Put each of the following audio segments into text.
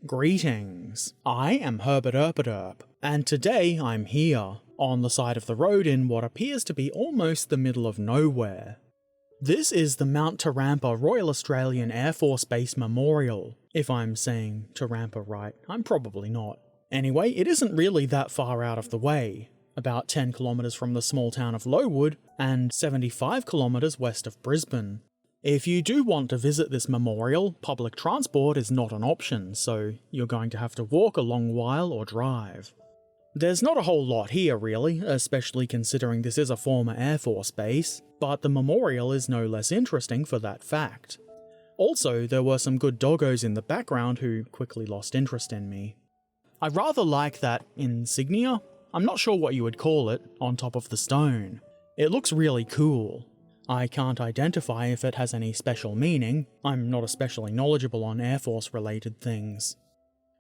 Greetings, I am Herbert Erpaderp, and today I'm here, on the side of the road in what appears to be almost the middle of nowhere. This is the Mount Tarampa Royal Australian Air Force Base Memorial. If I'm saying Tarampa right, I'm probably not. Anyway, it isn't really that far out of the way, about 10 kilometres from the small town of Lowood, and 75 kilometres west of Brisbane. If you do want to visit this memorial, public transport is not an option, so you're going to have to walk a long while or drive. There's not a whole lot here really, especially considering this is a former Air Force base, but the memorial is no less interesting for that fact. Also, there were some good doggos in the background who quickly lost interest in me. I rather like that insignia, I'm not sure what you would call it, on top of the stone. It looks really cool. I can't identify if it has any special meaning, I'm not especially knowledgeable on Air Force related things.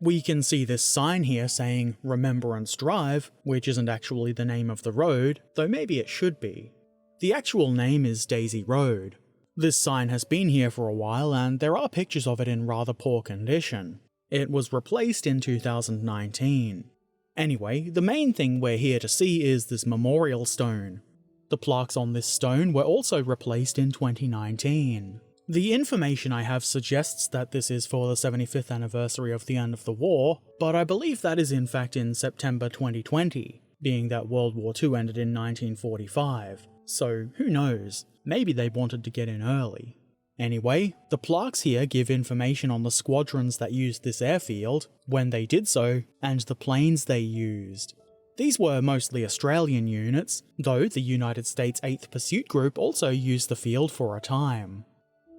We can see this sign here saying Remembrance Drive, which isn't actually the name of the road, though maybe it should be. The actual name is Daisy Road. This sign has been here for a while and there are pictures of it in rather poor condition. It was replaced in 2019. Anyway, the main thing we're here to see is this memorial stone. The plaques on this stone were also replaced in 2019. The information I have suggests that this is for the 75th anniversary of the end of the war, but I believe that is in fact in September 2020, being that World War II ended in 1945, so who knows, maybe they wanted to get in early. Anyway, the plaques here give information on the squadrons that used this airfield, when they did so, and the planes they used. These were mostly Australian units, though the United States 8th Pursuit Group also used the field for a time.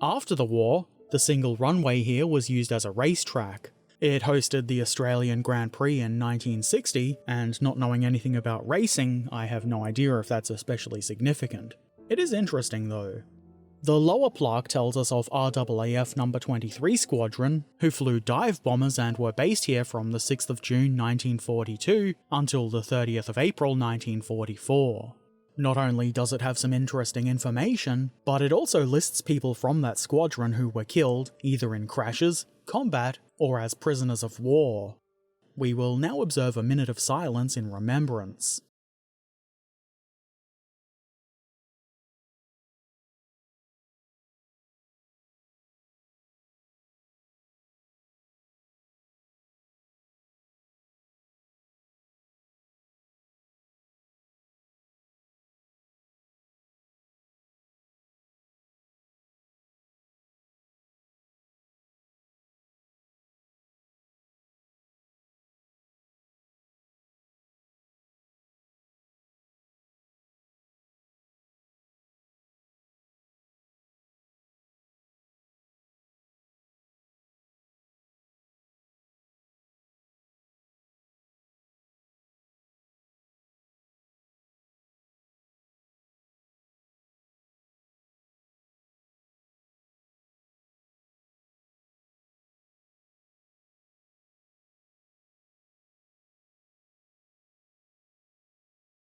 After the war, the single runway here was used as a racetrack. It hosted the Australian Grand Prix in 1960, and not knowing anything about racing, I have no idea if that's especially significant. It is interesting though. The lower plaque tells us of R.A.A.F. No. 23 Squadron, who flew dive bombers and were based here from the 6th of June 1942 until the 30th of April 1944. Not only does it have some interesting information, but it also lists people from that squadron who were killed either in crashes, combat, or as prisoners of war. We will now observe a minute of silence in remembrance.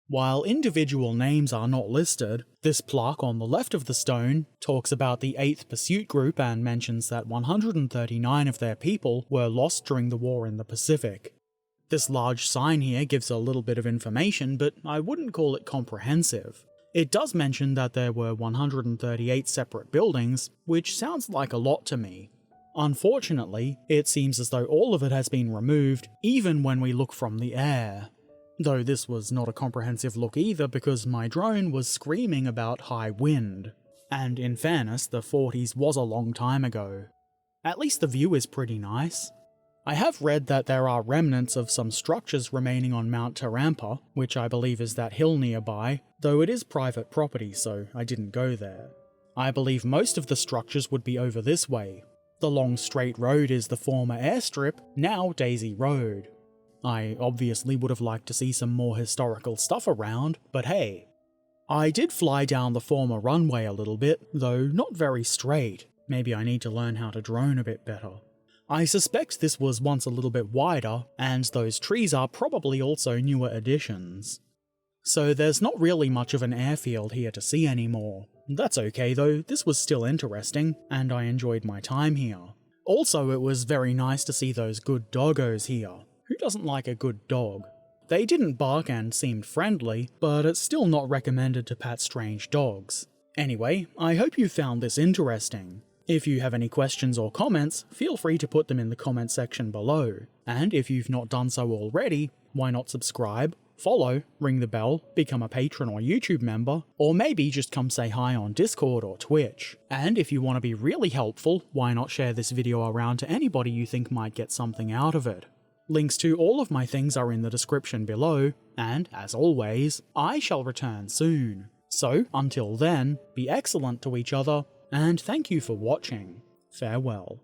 While individual names are not listed, this plaque on the left of the stone talks about the 8th Pursuit Group and mentions that 139 of their people were lost during the war in the Pacific. This large sign here gives a little bit of information, but I wouldn't call it comprehensive. It does mention that there were 138 separate buildings, which sounds like a lot to me. Unfortunately, it seems as though all of it has been removed, even when we look from the air. Though this was not a comprehensive look either because my drone was screaming about high wind. And in fairness, the 40s was a long time ago. At least the view is pretty nice. I have read that there are remnants of some structures remaining on Mount Tarampa, which I believe is that hill nearby, though it is private property so I didn't go there. I believe most of the structures would be over this way. The long straight road is the former airstrip, now Daisy Road. I obviously would have liked to see some more historical stuff around, but hey. I did fly down the former runway a little bit, though not very straight. Maybe I need to learn how to drone a bit better. I suspect this was once a little bit wider, and those trees are probably also newer additions. So there's not really much of an airfield here to see anymore. That's okay though, this was still interesting, and I enjoyed my time here. Also, it was very nice to see those good doggos here. Who doesn't like a good dog? They didn't bark and seemed friendly, but it's still not recommended to pet strange dogs. Anyway, I hope you found this interesting. If you have any questions or comments, feel free to put them in the comment section below. And if you've not done so already, why not subscribe, follow, ring the bell, become a patron or YouTube member, or maybe just come say hi on Discord or Twitch. And if you want to be really helpful, why not share this video around to anybody you think might get something out of it. Links to all of my things are in the description below, and as always, I shall return soon. So, until then, be excellent to each other, and thank you for watching. Farewell.